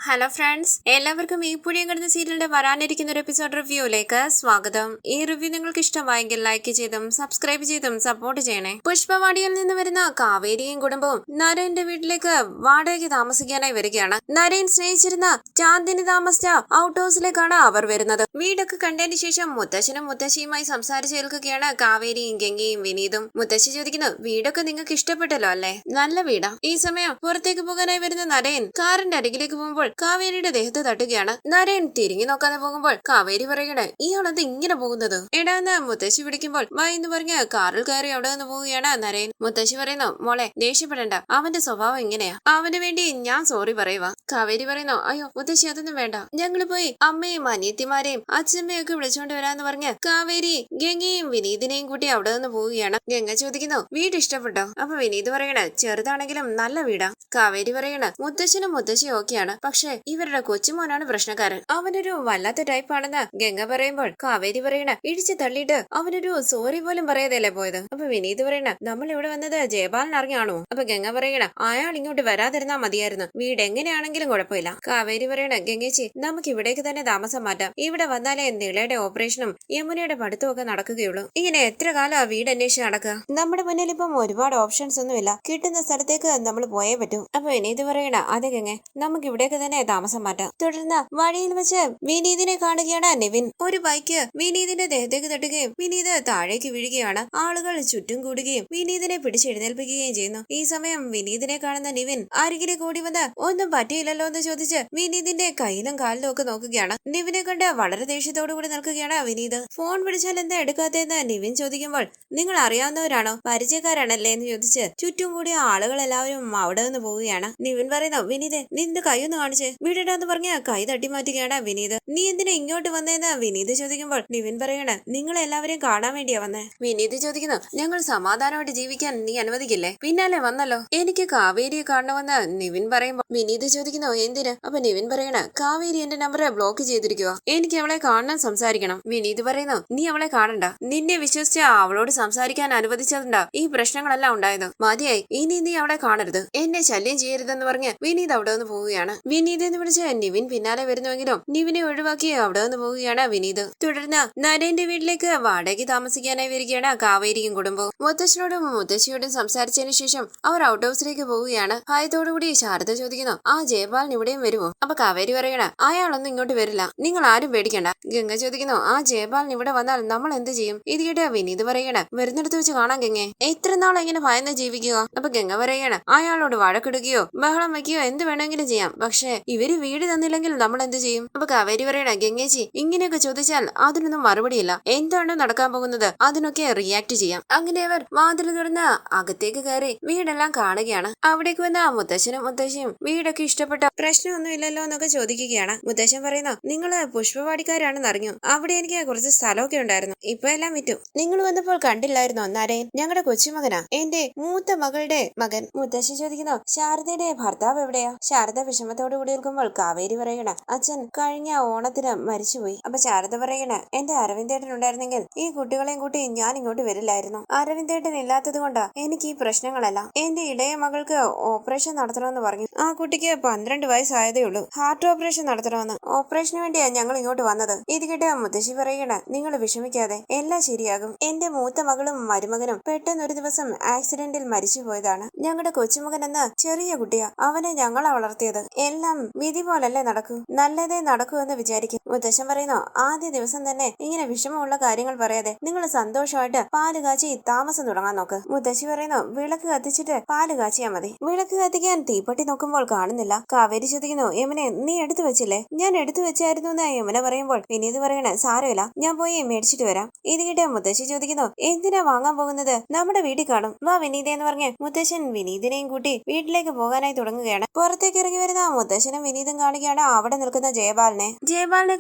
Hello friends, എല്ലാവർക്കും ഈ പുഴിയം കിടന്ന സീരിയലിന്റെ വരാനിരിക്കുന്ന ഒരു എപ്പിസോഡ് റിവ്യൂയിലേക്ക് സ്വാഗതം. ഈ റിവ്യൂ നിങ്ങൾക്ക് ഇഷ്ടമായെങ്കിൽ ലൈക്ക് ചെയ്തും സബ്സ്ക്രൈബ് ചെയ്തും സപ്പോർട്ട് ചെയ്യണേ. പുഷ്പവാടിയിൽ നിന്ന് വരുന്ന കാവേരിയും കുടുംബവും നരേന്റെ വീട്ടിലേക്ക് വാടകയ്ക്ക് താമസിക്കാനായി വരികയാണ്. നരേൻ സ്നേഹിച്ചിരുന്ന ചാന്ദിനി താമസിച്ച ഔട്ട് ഹൗസിലേക്കാണ് അവർ വരുന്നത്. വീടൊക്കെ കണ്ടതിന് ശേഷം മുത്തശ്ശനും മുത്തശ്ശിയുമായി സംസാരിച്ചു കേൾക്കുകയാണ് കാവേരിയും ഗംഗയും വിനീതും. മുത്തശ്ശി ചോദിക്കുന്നു, വീടൊക്കെ നിങ്ങൾക്ക് ഇഷ്ടപ്പെട്ടല്ലോ അല്ലേ? നല്ല വീടാ. ഈ സമയം പുറത്തേക്ക് പോകാനായി വരുന്ന നരേൻ കാറിന്റെ അരികിലേക്ക് പോകുമ്പോൾ കാവേരിയുടെ ദേഹത്ത് തട്ടുകയാണ്. നരേൻ തിരിഞ്ഞു നോക്കാതെ പോകുമ്പോൾ കാവേരി പറയണേ, ഇയാളെന്ത് ഇങ്ങനെ പോകുന്നത്? എടാന്ന് മുത്തശ്ശി വിളിക്കുമ്പോൾ വാ എന്ന് പറഞ്ഞ് കാറിൽ കയറി അവിടെ നിന്ന് പോവുകയാണ് നരേൻ. മുത്തശ്ശി പറയുന്നു, മോളെ ദേഷ്യപ്പെടണ്ട, അവന്റെ സ്വഭാവം ഇങ്ങനെയാ, അവന് വേണ്ടി ഞാൻ സോറി പറയുക. കാവേരി പറയുന്നു, അയ്യോ മുത്തശ്ശി അതൊന്നും വേണ്ട, ഞങ്ങള് പോയി അമ്മയും അനിയത്തിമാരെയും അച്ഛമ്മയും ഒക്കെ വിളിച്ചോണ്ട് വരാന്ന് പറഞ്ഞ് കാവേരി ഗംഗയും വിനീതിനെയും കൂട്ടി അവിടെ നിന്ന് പോവുകയാണ്. ഗംഗ ചോദിക്കുന്നു, വീട് ഇഷ്ടപ്പെട്ടോ? അപ്പൊ വിനീത് പറയണ, ചെറുതാണെങ്കിലും നല്ല വീടാ. കാവേരി പറയണ, മുത്തശ്ശനും മുത്തശ്ശിയും ഓക്കെയാണ്, പക്ഷെ ഇവരുടെ കൊച്ചുമോനാണ് പ്രശ്നക്കാരൻ, അവനൊരു വല്ലാത്ത ടൈപ്പാണെന്ന് ഗംഗ പറയുമ്പോൾ കാവേരി പറയണ, ഇടിച്ചു തള്ളിയിട്ട് അവനൊരു സോറി പോലും പറയാതല്ലേ പോയത്. അപ്പൊ വിനീത് പറയണ, നമ്മൾ ഇവിടെ വന്നത് ജയപാലൻ അറിഞ്ഞാണോ? അപ്പൊ ഗംഗ പറയണ, അയാൾ ഇങ്ങോട്ട് വരാതിരുന്നാ മതിയായിരുന്നു, വീട് എങ്ങനെയാണെങ്കിലും കുഴപ്പമില്ല. കാവേരി പറയണ, ഗംഗേച്ചി നമുക്ക് ഇവിടേക്ക് തന്നെ താമസം മാറ്റാം, ഇവിടെ വന്നാലേ നിളയുടെ ഓപ്പറേഷനും യമുനയുടെ പഠിത്തവും ഒക്കെ നടക്കുകയുള്ളൂ. ഇങ്ങനെ എത്ര കാലം ആ വീട് അന്വേഷിച്ച് നടക്കുക? നമ്മുടെ മുന്നിൽ ഇപ്പം ഒരുപാട് ഓപ്ഷൻസ് ഒന്നുമില്ല, കിട്ടുന്ന സ്ഥലത്തേക്ക് നമ്മൾ പോയേ പറ്റൂ. അപ്പൊ വിനീത് പറയണ, അതെ ഗംഗ, നമുക്ക് ഇവിടേക്ക് തന്നെ താമസം മാറ്റാം. തുടർന്ന് വഴിയിൽ വെച്ച് വിനീതിനെ കാണുകയാണ് നിവിൻ. ഒരു ബൈക്ക് വിനീതിന്റെ ദേഹത്തേക്ക് തട്ടുകയും വിനീത് താഴേക്ക് വീഴുകയാണ്. ആളുകൾ ചുറ്റും കൂടുകയും വിനീതിനെ പിടിച്ചെഴുന്നേൽപ്പിക്കുകയും ചെയ്യുന്നു. ഈ സമയം വിനീതിനെ കാണുന്ന നിവിൻ അരികിലേക്ക് ഓടി വന്ന് ഒന്നും പറ്റിയില്ലല്ലോ എന്ന് ചോദിച്ച് വിനീതിന്റെ കയ്യിലും കാലിലും ഒക്കെ നോക്കുകയാണ്. നിവിനെ കണ്ട് വളരെ ദേഷ്യത്തോടു കൂടി നിൽക്കുകയാണ് വിനീത്. ഫോൺ വിളിച്ചാൽ എന്താ എടുക്കാത്തെന്ന് നിവിൻ ചോദിക്കുമ്പോൾ, നിങ്ങൾ അറിയാവുന്നവരാണോ, പരിചയക്കാരാണല്ലേ എന്ന് ചോദിച്ച് ചുറ്റും കൂടിയ ആളുകൾ എല്ലാവരും അവിടെ നിന്ന് പോവുകയാണ്. നിവിൻ പറയുന്നു, വിനീത് നിന്റെ കൈയൊന്ന് കാണിച്ച് വീടിടാന്ന് പറഞ്ഞ കൈ തട്ടി മാറ്റുകയാണ് വിനീത്. നീ എന്തിനാ ഇങ്ങോട്ട് വന്നേന്ന് വിനീത് ചോദിക്കുമ്പോൾ നിവിൻ പറയണ, നിങ്ങളെല്ലാവരെയും കാണാൻ വേണ്ടിയാ വന്നേ. വിനീത് ചോദിക്കുന്നു, ഞങ്ങൾ സമാധാനമായിട്ട് ജീവിക്കാൻ നീ അനുവദിക്കില്ലേ? പിന്നാലെ വന്നല്ലോ, എനിക്ക് കാവേരിയെ കാണണമെന്ന് നിവിൻ പറയുമ്പോൾ വിനീത് ചോദിക്കുന്നു, എന്തിന്? അപ്പൊ നിവിൻ പറയണ, കാവേരി എന്റെ നമ്പർ ബ്ലോക്ക് ചെയ്തിരിക്കുക, എനിക്ക് അവളെ കാണാൻ സംസാരിക്കണം. വിനീത് പറയുന്നു, നീ അവളെ കാണണ്ട, നിന്നെ വിശ്വസിച്ച അവളോട് സംസാരിക്കാൻ അനുവദിച്ചതുണ്ടാ ഈ പ്രശ്നങ്ങളെല്ലാം ഉണ്ടായത്, മതിയായി, ഇനി നീ അവളെ കാണരുത്, എന്നെ ശല്യം ചെയ്യരുതെന്ന് പറഞ്ഞ് വിനീത് അവിടെ നിന്ന് പോവുകയാണ്. വിനീത് എന്ന് വിളിച്ച് നിവിൻ പിന്നാലെ വരുന്നുവെങ്കിലും നിവിനെ ഒഴിവാക്കി അവിടെ നിന്ന് പോവുകയാണ് വിനീത്. തുടർന്ന് നരേന്റെ വീട്ടിലേക്ക് വാടകയ്ക്ക് താമസിക്കാനായി വരികയാണ് കാവേരിയും കുടുംബവും. മുത്തശ്ശനോടും മുത്തശ്ശിയോടും സംസാരിച്ചതിനു ശേഷം അവർ ഔട്ട് ഹൗസിലേക്ക് പോവുകയാണ്. ഭയത്തോടുകൂടി ശാരദ ചോദിക്കുന്നു, ആ ജയപാലൻ ഇവിടെയും വരുമോ? അപ്പൊ കാവേരി പറയണ, അയാളൊന്നും ഇങ്ങോട്ട് വരില്ല, നിങ്ങൾ ആരും പേടിക്കണ്ട. ഗംഗ ചോദിക്കുന്നു, ആ ജയപാലൻ ഇവിടെ വന്നാൽ നമ്മൾ എന്ത് ചെയ്യും? ഇത് കേട്ട് വിനീത് പറയണ, വരുന്നിടത്ത് വെച്ച് കാണാൻ ഗംഗെ, എത്ര നാൾ എങ്ങനെ ഭയന്ന് ജീവിക്കുക? അപ്പൊ ഗംഗ പറയണ, അയാളോട് വഴക്കിടുകയോ ബഹളം വയ്ക്കുകയോ എന്ത് വേണമെങ്കിലും ചെയ്യാം, പക്ഷെ ഇവര് വീട് തന്നില്ലെങ്കിൽ നമ്മൾ എന്ത് ചെയ്യും? അപ്പൊ കാവേരി പറയണ, ഗംഗേച്ചി ഇങ്ങനെയൊക്കെ ചോദിച്ചാൽ അതിനൊന്നും മറുപടിയില്ല, എന്താണോ നടക്കാൻ പോകുന്നത് അതിനൊക്കെ റിയാക്ട് ചെയ്യാം. അങ്ങനെ അവർ വാതിൽ തുറന്ന് അകത്തേക്ക് കയറി വീടെല്ലാം കാണുകയാണ്. അവിടേക്ക് വന്ന മുത്തശ്ശനും മുത്തശ്ശിയും വീടൊക്കെ ഇഷ്ടപ്പെട്ട, പ്രശ്നമൊന്നും ഇല്ലല്ലോ എന്നൊക്കെ ചോദിക്കുകയാണ്. മുത്തശ്ശൻ പറയുന്നു, നിങ്ങള് പുഷ്പവാടിക്കാരാണെന്ന് അറിഞ്ഞു, അവിടെ എനിക്ക് കുറച്ച് സ്ഥലമൊക്കെ ഉണ്ടായിരുന്നു, ഇപ്പൊ എല്ലാം വിറ്റു. നിങ്ങൾ വന്നപ്പോൾ കണ്ടില്ലായിരുന്നോ നരേൻ? ഞങ്ങളുടെ കൊച്ചുമകനാ, എന്റെ മൂത്ത മകളുടെ മകൻ. മുത്തശ്ശി ചോദിക്കുന്നു, ശാരദയുടെ ഭർത്താവ് എവിടെയാ? ശാരദ വിഷമത്തോടു കൂടി നിൽക്കുമ്പോൾ കാവേരി പറയണ, അച്ഛൻ കഴിഞ്ഞ ഓണത്തിന് മരിച്ചുപോയി. അപ്പൊ ശാരദ പറയണ, എന്റെ അരവിന്ദേട്ടൻ ഉണ്ടായിരുന്നെങ്കിൽ ഈ കുട്ടികളെയും കൂട്ടി ഞാൻ ഇങ്ങോട്ട് വരില്ലായിരുന്നു, അരവിന്ദേട്ടൻ ഇല്ലാത്തത് കൊണ്ടാ എനിക്ക് ഈ പ്രശ്നങ്ങളെല്ലാം. എന്റെ ഇടയ മകൾക്ക് ഓപ്പറേഷൻ നടത്തണമെന്ന് പറഞ്ഞു, ആ കുട്ടിക്ക് 12 വയസ്സായതേ ഉള്ളൂ, ഹാർട്ട് ഓപ്പറേഷൻ നടത്തണമെന്ന്. ഓപ്പറേഷന് വേണ്ടിയാ ഞങ്ങൾ ഇങ്ങോട്ട് വന്നത്. ഇത് കേട്ട മുത്തശ്ശി പറയണ, നിങ്ങൾ വിഷമിക്കാതെ, എല്ലാം ശരിയാകും. എന്റെ മൂത്ത മകളും മരുമകനും പെട്ടെന്ന് ഒരു ദിവസം ആക്സിഡന്റിൽ മരിച്ചു പോയതാണ്. ഞങ്ങളുടെ കൊച്ചുമകൻ എന്ന ചെറിയ കുട്ടിയാ, അവനെ ഞങ്ങളാ വളർത്തിയത്. എല്ലാം വിധി പോലല്ലേ നടക്കൂ, നല്ലതേ നടക്കൂ എന്ന് വിചാരിക്കും. മുത്തശ്ശൻ പറയുന്നു, ആദ്യ ദിവസം തന്നെ ഇങ്ങനെ വിഷമമുള്ള കാര്യങ്ങൾ പറയാതെ നിങ്ങൾ സന്തോഷമായിട്ട് പാല് കാച്ചി താമസം തുടങ്ങാൻ നോക്ക്. മുത്തശ്ശി പറയുന്നു, വിളക്ക് കത്തിച്ചിട്ട് പാല് കാച്ചിയാ മതി. വിളക്ക് കത്തിക്കാൻ തീപ്പെട്ടി നോക്കുമ്പോൾ കാണുന്നില്ല. കാവേരി ചോദിക്കുന്നു, യമുനെ നീ എടുത്തു വെച്ചില്ലേ? ഞാൻ എടുത്തു വെച്ചായിരുന്നു എന്ന് യമുന പറയുമ്പോൾ വിനീത് പറയണ, സാരമില്ല, ഞാൻ പോയി മേടിച്ചിട്ട് വരാം. ഇത് കേട്ട മുത്തശ്ശി ചോദിക്കുന്നു, എന്തിനാ വാങ്ങാൻ പോകുന്നത്? നമ്മുടെ വീട്ടിൽ കാണും, വാ വിനീത എന്ന് പറഞ്ഞ് മുത്തശ്ശൻ വിനീതിനെയും കൂട്ടി വീട്ടിലേക്ക് പോകാനായി തുടങ്ങുകയാണ്. പുറത്തേക്ക് ഇറങ്ങി വരുന്ന മുത്തശ്ശനും വിനീതും കാണുകയാണ് അവിടെ നിൽക്കുന്ന ജയപാലിനെ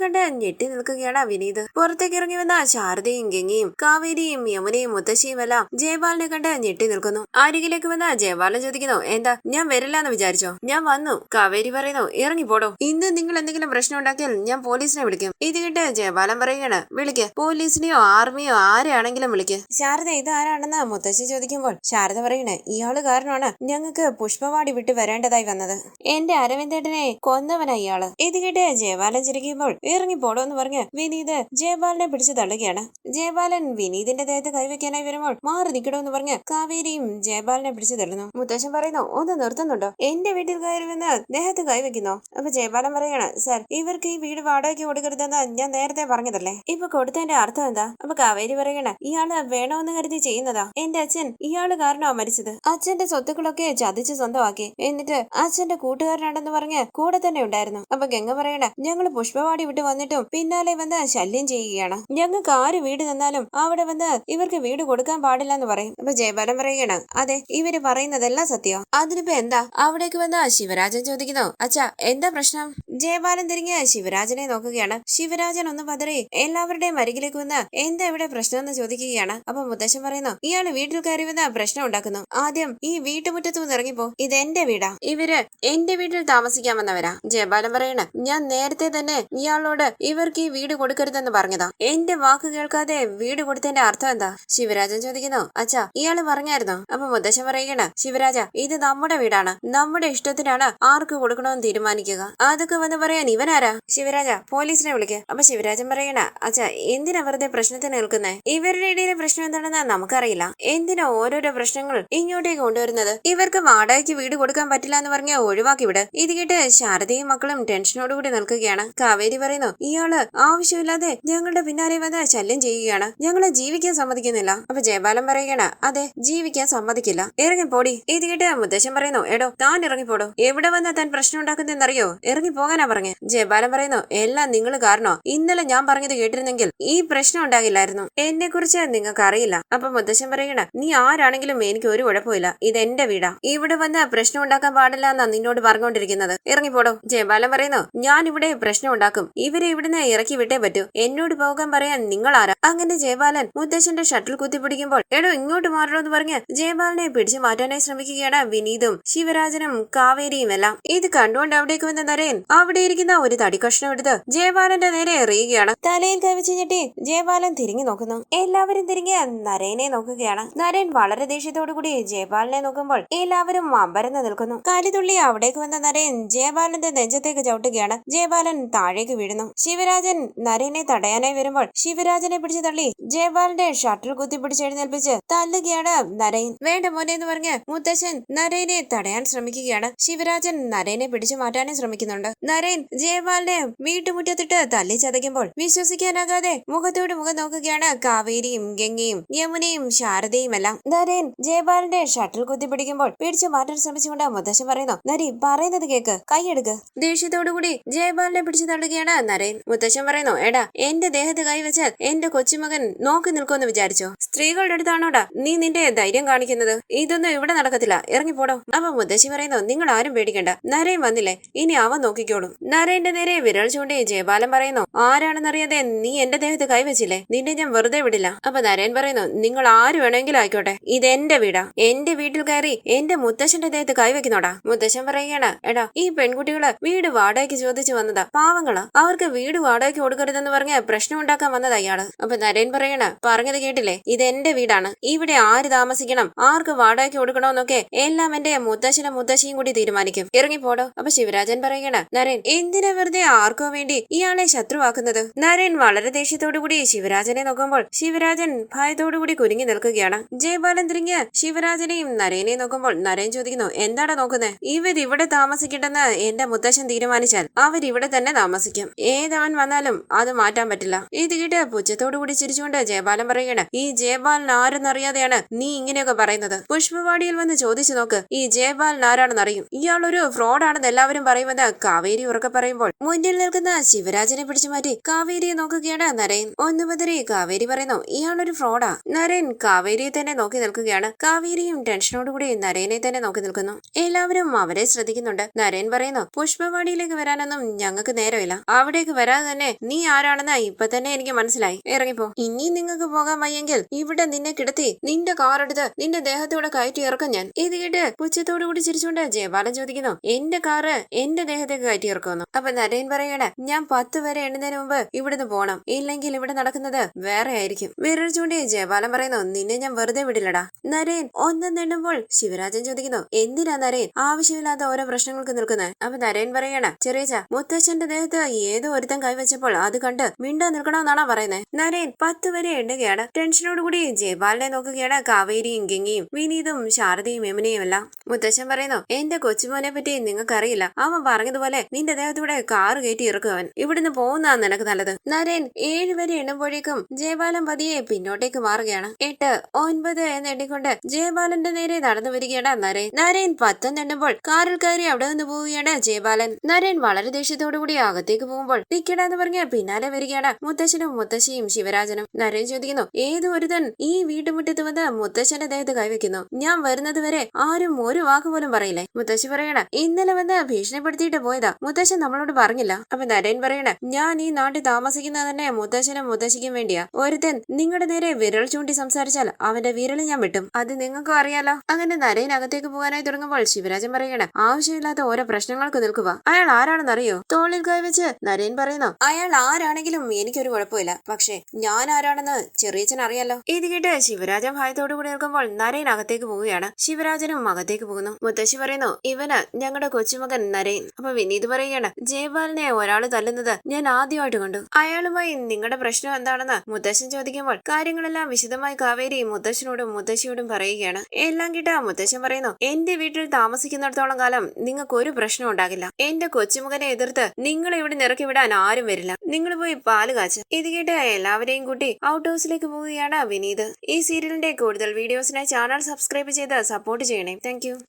കണ്ട് ഞെട്ടി നിൽക്കുകയാണ് വിനീത്. പുറത്തേക്ക് ഇറങ്ങി വന്ന ശാരദയും ഗംഗയും കാവേരിയും യമുനയും മുത്തശ്ശിയും എല്ലാം ജയപാലിനെ കണ്ട് ഞെട്ടി നിൽക്കുന്നു. അരികിലേക്ക് വന്ന ജയപാലൻ ചോദിക്കുന്നു, എന്താ ഞാൻ വരില്ല എന്ന് വിചാരിച്ചോ? ഞാൻ വന്നു. കാവേരി പറയുന്നു, ഇറങ്ങിപ്പോടോ. ഇന്ന് നിങ്ങൾ എന്തെങ്കിലും പ്രശ്നം ഉണ്ടാക്കിയാൽ ഞാൻ പോലീസിനെ വിളിക്കും. ഇത് കേട്ട് ജയപാലൻ പറയുകയാണ്, വിളിക്ക്, പോലീസിനെയോ ആർമിയോ ആരെയാണെങ്കിലും വിളിക്ക്. ശാരദ ഇത് ആരാണെന്ന് മുത്തശ്ശി ചോദിക്കുമ്പോൾ ശാരദ പറയണേ, ഇയാള് കാരണമാണ് ഞങ്ങൾക്ക് പുഷ്പവാടി വിട്ട് വരേണ്ടതായി വന്നത്. എന്റെ അരവിന്ദേട്ടനെ കൊന്നവനാ ഇയാള്. ഇത് കേട്ട് ജയപാലൻ ചിരിക്കുമ്പോൾ ഇറങ്ങിപ്പോടോ എന്ന് പറഞ്ഞ് വിനീത് ജയപാലനെ പിടിച്ചു തള്ളുകയാണ്. ജയപാലൻ വിനീതിന്റെ ദേഹത്ത് കൈവയ്ക്കാനായി വരുമ്പോൾ മാറി നിൽക്കണോ എന്ന് പറഞ്ഞ് കാവേരിയും ജയപാലനെ പിടിച്ചു തള്ളുന്നു. മുത്തശ്ശൻ പറയുന്നു, ഒന്ന് നിർത്തുന്നുണ്ടോ? എന്റെ വീട്ടിൽ കയറി വന്ന് ദേഹത്ത് കൈവയ്ക്കുന്നോ? അപ്പൊ ജയപാലൻ പറയണ, സർ ഇവർക്ക് ഈ വീട് വാടകയ്ക്ക് കൊടുക്കരുതെന്ന് ഞാൻ നേരത്തെ പറഞ്ഞതല്ലേ, ഇപ്പൊ കൊടുത്തതിന്റെ അർത്ഥം എന്താ? അപ്പൊ കാവേരി പറയണ, ഇയാള് വേണമെന്ന് കരുതി ചെയ്യുന്നതാ. എന്റെ അച്ഛൻ ഇയാള് കാരണമാ മരിച്ചത്. അച്ഛന്റെ സ്വത്തുക്കളൊക്കെ ചതിച്ച് സ്വന്തമാക്കി. എന്നിട്ട് അച്ഛന്റെ കൂട്ടുകാരനാണെന്ന് പറഞ്ഞ് കൂടെ തന്നെ ഉണ്ടായിരുന്നു. അപ്പൊ ഗംഗ പറയണ, ഞങ്ങള് പുഷ്പവാടി വിട്ട് വന്നിട്ടും പിന്നാലെ വന്ന് ശല്യം ചെയ്യുകയാണ്. ഞങ്ങൾക്ക് ആര് വീട് തന്നാലും അവിടെ വന്ന് ഇവർക്ക് വീട് കൊടുക്കാൻ പാടില്ല എന്ന് പറയും. അപ്പൊ ജയപാലൻ പറയുകയാണ്, അതെ ഇവര് പറയുന്നതെല്ലാം സത്യം. അതിനിപ്പോ എന്താ? അവിടേക്ക് വന്ന ശിവരാജൻ ചോദിക്കുന്നു, അച്ഛാ എന്താ പ്രശ്നം? ജയപാലൻ തിരിഞ്ഞ് ശിവരാജനെ നോക്കുകയാണ്. ശിവരാജൻ ഒന്ന് പതറി എല്ലാവരുടെയും അരികിലേക്ക് വന്ന് എന്താ ഇവിടെ പ്രശ്നം എന്ന് ചോദിക്കുകയാണ്. അപ്പൊ മുത്തശ്ശൻ പറയുന്നു, ഇയാള് വീട്ടിൽ കയറി വന്ന് പ്രശ്നം ഉണ്ടാക്കുന്നു. ആദ്യം ഈ വീട്ടുമുറ്റത്ത് നിന്ന് ഇറങ്ങിപ്പോ, ഇത് എന്റെ വീടാ. ഇവര് എന്റെ വീട്ടിൽ താമസിക്കാൻ വന്നവരാ. ജയപാലൻ പറയണ, ഞാൻ നേരത്തെ തന്നെ ഇയാളോട് ഇവർക്ക് ഈ വീട് കൊടുക്കരുതെന്ന് പറഞ്ഞതാ. എന്റെ വാക്ക് കേൾക്കാതെ വീട് കൊടുത്തതിന്റെ അർത്ഥം എന്താ? ശിവരാജൻ ചോദിക്കുന്നു, അച്ഛാ ഇയാള് പറഞ്ഞായിരുന്നോ? അപ്പൊ മുത്തശ്ശൻ പറയുകയാണ്, ശിവരാജ ഇത് നമ്മുടെ വീടാണ്, നമ്മുടെ ഇഷ്ടത്തിനാണ് ആർക്ക് കൊടുക്കണമെന്ന് തീരുമാനിക്കുക. അതൊക്കെ വന്ന് പറയാൻ ഇവനാരാ? ശിവരാജ പോലീസിനെ വിളിക്ക്. അപ്പൊ ശിവരാജൻ പറയണ, അച്ഛാ എന്തിനാ വെറുതെ പ്രശ്നത്തിന് നിൽക്കുന്നേ? ഇവരുടെ ഇടയിലെ പ്രശ്നം എന്താണെന്ന് നമുക്കറിയില്ല. എന്തിനാ ഓരോരോ പ്രശ്നങ്ങൾ ഇങ്ങോട്ടേക്ക് കൊണ്ടുവരുന്നത്? ഇവർക്ക് വാടകയ്ക്ക് വീട് കൊടുക്കാൻ പറ്റില്ല എന്ന് പറഞ്ഞ ഒഴിവാക്കി വിട്. ഇത് കേട്ട് ശാരദയും മക്കളും ടെൻഷനോടുകൂടി നിൽക്കുകയാണ്. കാവേരി പറയുന്നു, ഇയാള് ആവശ്യമില്ലാതെ ഞങ്ങളുടെ പിന്നാലെ വന്ന് ശല്യം ചെയ്യുകയാണ്, ഞങ്ങളെ ജീവിക്കാൻ സമ്മതിക്കുന്നില്ല. അപ്പൊ ജയപാലൻ പറയുകയാണ്, അതെ ജീവിക്കാൻ സമ്മതിക്കില്ല, ഇറങ്ങിപ്പോടി. ഇത് കേട്ട് മുത്തശ്ശൻ പറയുന്നു, എടോ താൻ ഇറങ്ങിപ്പോടോ, എവിടെ വന്നാ താൻ പ്രശ്നം ഉണ്ടാക്കുന്നതെന്നറിയോ? ഇറങ്ങി പോകാനാ പറഞ്ഞേ. ജയപാലൻ പറയുന്നു, എല്ലാം നിങ്ങൾ കാരണോ. ഇന്നലെ ഞാൻ പറഞ്ഞത് കേട്ടിരുന്നെങ്കിൽ ഈ പ്രശ്നം ഉണ്ടാകില്ലായിരുന്നു. എന്നെ കുറിച്ച് നിങ്ങൾക്ക് അറിയില്ല. അപ്പൊ മുത്തശ്ശൻ പറയണ, നീ ആരാണെങ്കിലും എനിക്ക് ഒരു കുഴപ്പമില്ല, ഇത് എന്റെ വീടാ. ഇവിടെ വന്ന് പ്രശ്നം ഉണ്ടാക്കാൻ പാടില്ല എന്നാ നിന്നോട് പറഞ്ഞുകൊണ്ടിരിക്കുന്നത്. ഇറങ്ങിപ്പോടോ. ജയപാലൻ പറയുന്നു, ഞാൻ ഇവിടെ പ്രശ്നം ഉണ്ടാക്കും, ഇവരെ ഇവിടുന്ന് ഇറക്കി വിട്ടേ പറ്റൂ. എന്നോട് പോകാൻ പറയാൻ നിങ്ങൾ ആരാ? അങ്ങനെ ജയപാലൻ മുത്തശ്ശന്റെ ഷട്ടിൽ കുത്തിപ്പിടിക്കുമ്പോൾ എടോ ഇങ്ങോട്ട് മാറണോ എന്ന് പറഞ്ഞ് ജയപാലനെ പിടിച്ചു മാറ്റാനായി ശ്രമിക്കുകയാണ് വിനീതും ശിവരാജനും കാവേരിയും എല്ലാം. ഇത് കണ്ടുകൊണ്ട് അവിടേക്ക് വന്ന നരേൻ അവിടെ ഇരിക്കുന്ന ഒരു തടി കഷ്ണം എടുത്ത് ജയപാലന്റെ നേരെ എറിയുകയാണ്. തലയിൽ കവിച്ച് ഞെട്ടി ജയപാലൻ തിരിഞ്ഞു നോക്കുന്നു. എല്ലാവരും തിരിഞ്ഞ് നരേനെ നോക്കുകയാണ്. നരേൻ വളരെ ദേഷ്യത്തോടു കൂടി ജയപാലനെ നോക്കുമ്പോൾ എല്ലാവരും അമ്പരന്ന് നിൽക്കുന്നു. കലിതുള്ളി അവിടേക്ക് വന്ന നരേൻ ജയപാലന്റെ നെഞ്ചത്തേക്ക് ചവിട്ടുകയാണ്. ജയപാലൻ താഴേക്ക് വീഴുന്നു. ശിവരാജൻ നരേനെ തടയാനായി വരുമ്പോൾ ശിവരാജനെ പിടിച്ചു തള്ളി ജയപാലന്റെ ഷട്ടിൽ കുത്തിപ്പിടിച്ച് എഴുന്നേൽപ്പിച്ച് തല്ലുകയാണ് നരേൻ. വേണ്ട മോനെ എന്ന് പറഞ്ഞ് മുത്തശ്ശൻ നരേനെ തടയാൻ ശ്രമിക്കുകയാണ്. ശിവരാജൻ നരേനെ പിടിച്ചു മാറ്റാനും ശ്രമിക്കുന്നുണ്ട്. നരേൻ ജയപാലിനെ വീട്ടുമുറ്റത്തിട്ട് തല്ലി ചതയ്ക്കുമ്പോൾ വിശ്വസിക്കാനാകാതെ മുഖത്തോട് മുഖം നോക്കുകയാണ് കാവേരിയും ഗംഗയും യമുനയും ശാരദയും എല്ലാം. നരേൻ ജയപാലിന്റെ ഷട്ടിൽ കുത്തിപ്പിടിക്കുമ്പോൾ പിടിച്ചു മാറ്റാൻ ശ്രമിച്ചുകൊണ്ട് മുത്തശ്ശൻ പറയുന്നു, നരി പറയുന്നത് കേക്ക്, കൈയെടുക്ക്. ദേഷ്യത്തോടുകൂടി ജയപാലിനെ പിടിച്ചു തള്ളുകയാണ് നരേൻ. മുത്തശ്ശൻ പറയുന്നു, എടാ എന്റെ ദേഹത്ത് കൈവച്ചാൽ എന്റെ കൊച്ചുമകൻ നോക്കി നിൽക്കുമെന്ന് വിചാരിച്ചോ? സ്ത്രീകളുടെ അടുത്താണോടാ നീ നിന്റെ ധൈര്യം കാണിക്കുന്നത്? ഇതൊന്നും ഇവിടെ നടക്കത്തില്ല, ഇറങ്ങിപ്പോടോ. അപ്പൊ മുത്തശ്ശി പറയുന്നു, നിങ്ങൾ ആരും പേടിക്കണ്ട, നരേൻ വന്നില്ലേ, ഇനി അവൻ നോക്കിക്കോളും. നരേന്റെ നേരെ വിരൽ ചൂണ്ടി ജയപാലൻ പറയുന്നു, ആരാണെന്നറിയാതെ നീ എന്റെ ദേഹത്ത് കൈവച്ചില്ലേ, നിന്നെ ഞാൻ വെറുതെ വിടില്ല. അപ്പൊ നരേൻ പറയുന്നു, നിങ്ങൾ ആര് വേണമെങ്കിലും ആയിക്കോട്ടെ, ഇത് എന്റെ വീടാ. എന്റെ വീട്ടിൽ കയറി എന്റെ മുത്തശ്ശന്റെ ദേഹത്ത് കൈവെക്കുന്നോടാ. മുത്തശ്ശൻ പറയുകയാണ്, എടാ ഈ പെൺകുട്ടികള് വീട് വാടകയ്ക്ക് ചോദിച്ചു വന്നതാ, പാവങ്ങളാ, അവർക്ക് വീട് വാടകയ്ക്ക് കൊടുക്കരുതെന്ന് പറഞ്ഞ് പ്രശ്നം ഉണ്ടാക്കാൻ വന്നതാ ഇയാള്. അപ്പൊ നരേൻ പറയണ, പറഞ്ഞത് കേട്ടില്ലേ, ഇത് എന്റെ വീടാണ്, ഇവിടെ ആര് താമസിക്കണം, ആർക്ക് വാടകയ്ക്ക് കൊടുക്കണമെന്നൊക്കെ എല്ലാം എന്റെ മുത്തശ്ശനും മുത്തശ്ശിയും കൂടി തീരുമാനിക്കും, ഇറങ്ങിപ്പോടോ. അപ്പൊ ശിവരാജൻ പറയണ, നരേൻ എന്തിനാ വെറുതെ ആർക്കോ വേണ്ടി ഇയാളെ ശത്രുവാക്കുന്നത്? നരേൻ വളരെ ദേഷ്യത്തോടുകൂടി ശിവരാജനെ നോക്കുമ്പോൾ ശിവരാജൻ ഭയത്തോടുകൂടി കുരുങ്ങി നിൽക്കുകയാണ്. ജയപാലൻ തിരിഞ്ഞ് ശിവരാജനെയും നരേനെയും നോക്കുമ്പോൾ നരേൻ ചോദിക്കുന്നു, എന്താടാ നോക്കുന്നേ? ഇവരിവിടെ താമസിക്കട്ടെന്ന് എന്റെ മുത്തശ്ശൻ തീരുമാനിച്ചാൽ അവരിവിടെ തന്നെ താമസിക്കും, ഏതവൻ വന്നാലും അത് മാറ്റാൻ പറ്റില്ല. ഇത് കേട്ട് പുച്ഛത്തോടുകൂടി ചിരിച്ചുകൊണ്ട് ജയപാലൻ പറയണ, ഈ ജയപാലൻ ആരെന്നറിയാതെയാണ് നീ ഇങ്ങനെയൊക്കെ പറയുന്നത്? പുഷ്പവാടിയിൽ വന്ന് ചോദിച്ചു നോക്ക്, ഈ ജയപാലൻ ആരാണെന്ന് അറിയും. ഇയാളൊരു ഫ്രോഡാണെന്ന് എല്ലാവരും പറയുമെന്ന് കാവേരി കാവേരി ഉറക്കെ പറയുമ്പോൾ മുന്നിൽ നിൽക്കുന്ന ശിവരാജനെ പിടിച്ചു മാറ്റി കാവേരിയെ നോക്കുകയാണ് നരേൻ. ഒന്ന് മുതലേ കാവേരി പറയുന്നു ഇയാളൊരു ഫ്രോഡാ. നരേൻ കാവേരിയെ തന്നെ നോക്കി നിൽക്കുകയാണ്. കാവേരിയും ടെൻഷനോടുകൂടി നരേനെ തന്നെ നോക്കി നിൽക്കുന്നു. എല്ലാവരും അവരെ ശ്രദ്ധിക്കുന്നുണ്ട്. നരേൻ പറയുന്നു പുഷ്പവാടിയിലേക്ക് വരാനൊന്നും ഞങ്ങൾക്ക് നേരമില്ല. അവിടേക്ക് വരാതെ തന്നെ നീ ആരാണെന്ന് ഇപ്പൊ തന്നെ എനിക്ക് മനസ്സിലായി. ഇറങ്ങിപ്പോ. ഇനി നിങ്ങൾക്ക് പോകാൻ വയ്യെങ്കിൽ ഇവിടെ നിന്നെ കിടത്തി നിന്റെ കാർ എടുത്ത് നിന്റെ ദേഹത്തോടെ കയറ്റി ഇറക്കും ഞാൻ. ഇത് കേട്ട് പുച്ഛത്തോടു കൂടി ചിരിച്ചുകൊണ്ട് ജയപാലൻ ചോദിക്കുന്നു എന്റെ കാറ് എന്റെ ദേഹത്തേക്ക് കയറ്റി ഇറക്കുമെന്നു. അപ്പൊ നരേൻ പറയണ ഞാൻ 10 വരെ എണ്ണുന്നതിന് മുമ്പ് ഇവിടുന്ന് പോണം, ഇല്ലെങ്കിൽ ഇവിടെ നടക്കുന്നത് വേറെ ആയിരിക്കും. വിരൽ ചൂണ്ടി ജയപാലൻ പറയുന്നു നിന്നെ ഞാൻ വെറുതെ വിടില്ലടാ. നരേൻ ഒന്നെണ്ണുമ്പോൾ ശിവരാജൻ ചോദിക്കുന്നു എന്തിനാ നരേൻ ആവശ്യമില്ലാത്ത ഓരോ പ്രശ്നങ്ങൾക്ക് നിൽക്കുന്നത്. അപ്പൊ നരേൻ പറയണ ചെറിയച്ച മുത്തച്ഛന്റെ ദേഹത്ത് ഏതോ ഒരുത്തൻ കൈവച്ചപ്പോൾ അത് കണ്ട് മിണ്ടാ നിൽക്കണമെന്നാണോ പറയുന്നത്. നരേൻ 10 വരെ എണ്ണുകയാണ്. ടെൻഷനോടുകൂടി ജയപാലിനെ നോക്കുകയാണ് കാവേരിയും ഗംഗയും വിനീതും ശാരദയും യമുനയും എല്ലാം. മുത്തച്ഛൻ പറയുന്നു എന്റെ കൊച്ചുമോനെ പറ്റി നിങ്ങൾക്കറിയില്ല. അവൻ പറഞ്ഞതുപോലെ നിന്റെ ദേഹത്തൂടെ കാറ് കയറ്റി ഇറക്കുവൻ. ഇവിടുന്ന് പോകുന്നതാണ് നിനക്ക് നല്ലത്. നരേൻ 7 വരെ എണ്ണുമ്പോഴേക്കും ജയപാലൻ പതിയെ പിന്നോട്ടേക്ക് മാറുകയാണ്. 8, 9 എന്ന് എണ്ണിക്കൊണ്ട് ജയപാലന്റെ നേരെ നടന്നു വരികയാണ് നരേൻ. നരേൻ 10 എണ്ണുമ്പോൾ കാറിൽ കയറി അവിടെ നിന്ന് പോവുകയാണ് ജയപാലൻ. നരേൻ വളരെ ദേഷ്യത്തോടുകൂടി അകത്തേക്ക് പോകുമ്പോൾ ടിക്കറ്റാന്ന് പറഞ്ഞ് പിന്നാലെ വരികയാണ് മുത്തച്ഛനും മുത്തശ്ശിയും ശിവരാജനും. നരേൻ ചോദിക്കുന്നു ഏതോ ഒരുതൻ ഈ വീട്ടുമുറ്റത്ത് വന്ന് മുത്തച്ഛന്റെ ദേഹത്ത് കൈവയ്ക്കുന്നു. ഞാൻ വരുന്നത് വരെ ആരും ഒരു വാക്ക് പോലും പറയില്ലേ. മുത്തശ്ശി പറയണ ഇന്നലെ വന്ന് ഭീഷണിപ്പെടുത്തിയിട്ട് പോയതാ, മുത്തശ്ശൻ നമ്മളോട് പറഞ്ഞില്ല. അപ്പൊ നരേൻ പറയണ ഞാൻ ഈ നാട്ടിൽ താമസിക്കുന്നത് തന്നെ മുത്തശ്ശനും മുത്തശ്ശിക്കും വേണ്ടിയാ. ഒരുത്തൻ നിങ്ങളുടെ നേരെ വിരൽ ചൂണ്ടി സംസാരിച്ചാൽ അവന്റെ വിരൽ ഞാൻ വെട്ടും. അത് നിങ്ങൾക്കും അറിയാലോ. അങ്ങനെ നരേൻ അകത്തേക്ക് പോകാനായി തുടങ്ങുമ്പോൾ ശിവരാജൻ പറയണ ആവശ്യമില്ലാത്ത ഓരോ പ്രശ്നങ്ങൾക്ക് നിൽക്കുക. അയാൾ ആരാണെന്നറിയോ? തോളിൽ കൈവച്ച് നരേൻ പറയുന്നു അയാൾ ആരാണെങ്കിലും എനിക്കൊരു കുഴപ്പമില്ല, പക്ഷെ ഞാൻ ആരാണെന്ന് ചെറിയച്ഛൻ അറിയാലോ. ഇത് കേട്ട് ശിവരാജൻ ഭയത്തോടു കൂടി നിൽക്കുമ്പോൾ നരേൻ അകത്തേക്ക് പോവുകയാണ്. ശിവരാജനും അകത്തേക്ക് പോകുന്നു. മുത്തശ്ശി പറയുന്നു ഇവന് ഞങ്ങളുടെ കൊച്ചുമകൻ നരേൻ. അപ്പൊ വിനീത് പറയുകയാണ് ജയപാലിനെ ഒരാള് തല്ലുന്നത് ഞാൻ ആദ്യമായിട്ട് കണ്ടു. അയാളുമായി നിങ്ങളുടെ പ്രശ്നം എന്താണെന്ന് മുത്തശ്ശൻ ചോദിക്കുമ്പോൾ കാര്യങ്ങളെല്ലാം വിശദമായി കാവേരി മുത്തശ്ശനോടും മുത്തശ്ശിയോടും പറയുകയാണ്. എല്ലാം കിട്ടാ മുത്തശ്ശൻ പറയുന്നു എന്റെ വീട്ടിൽ താമസിക്കുന്നിടത്തോളം കാലം നിങ്ങൾക്ക് ഒരു പ്രശ്നം ഉണ്ടാകില്ല. എന്റെ കൊച്ചുമകനെ എതിർത്ത് നിങ്ങളെ ഇവിടെ ഇറക്കി വിടാൻ ആരും വരില്ല. നിങ്ങൾ പോയി പാല് കാച്ച്. ഇത് കേട്ട് എല്ലാവരെയും കൂട്ടി ഔട്ട് ഹൗസിലേക്ക് പോവുകയാണ് വിനീത്. ഈ സീരിയലിന്റെ കൂടുതൽ വീഡിയോസിനായി ചാനൽ സബ്സ്ക്രൈബ് ചെയ്ത് സപ്പോർട്ട് ചെയ്യണേ. താങ്ക്